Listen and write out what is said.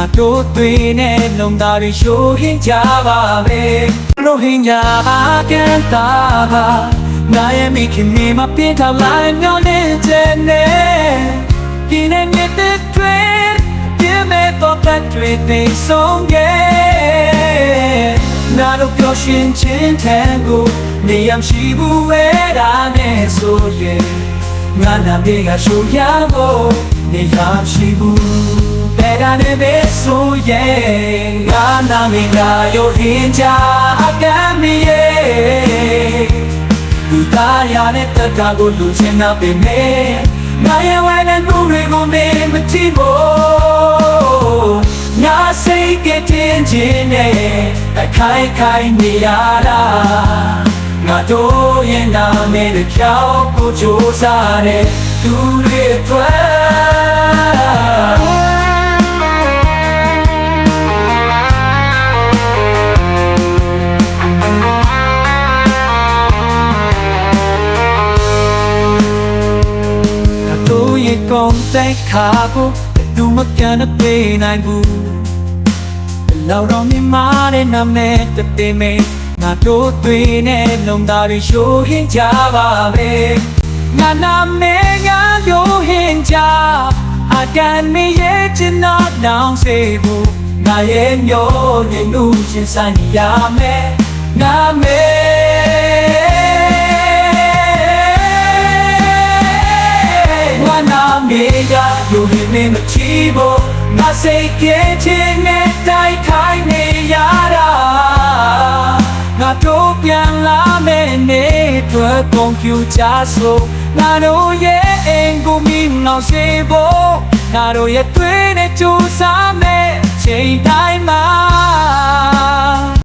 ငါတို့တွေနဲ့လုံသားတွေရှိုးဟင်းကြပါမယ်ရိုဟင်ဂျာကန်တာပါငါရဲ့မိခင်နေမှာပြထားလိုက်မျောနေတဲ့နဲ့ဒီနေ့မြစ်တဲ့တွေပြမဲ့တော့တဲ့တွေသိဆုံးရဲ့ငါတို့ပျော်ရွှင်ခြင်းထံကိုနေရရှိဘူးဝဲတာနဲ့ဆိုရင်ငါနာမေကရှူရဖို့နေရရှိဘူးแต่ဒါနဲ့ပဲဆိုရဲ့ငါနာမေကရိုဟင်ဂျာကန်မီရဲ့ဒီသားရတဲ့တတကိုလူချင်းနာပေမဲ့ငါရဲ့ဝဲတဲ့လူတွေကိုမင်းမကြည့်ဖို့ငါစိတ်ကတင်ခြင်းနဲ့အခိုင်ခိုင်နေရတာငါတို့ရဲ့နာမည်တွေဖြောင်းကိုကြိုးစားတဲ့သူတွေအတွက်ကုန်တဲ့ခါကိုသူမကန်တဲ့နိုင်ဘူးလောက်တော့မြင်မာတဲ့နာမည်တည်မေငါတို့တွေနဲ့လုံသားတွေရှိုးဟင်းကြပါမယ်ငါနာမည်ငါရိုဟင်ဂျာအကန်မရဲ့ချင်တော့နောင်စေဘူးငါရဲ့မျိုးနဲ့လူချင်းဆိုင်ရမယ်နာမည်မေကရိုဟင်မင်းမချီဖို့ငါစိတ်ကချင်းနဲ့တိုက်ခိုင်းနေရတာငါတို့ပြန်လာမယ့်နေ့အတွက်ကွန်ပျူတာဆိုငါတို့ရဲ့အိမ်ကိုမီးနှောင်စေဖို့ငါတို့ရဲ့တွေ့နဲ့ကြိုးစားမယ့်ချိန်တိုင်းမှာ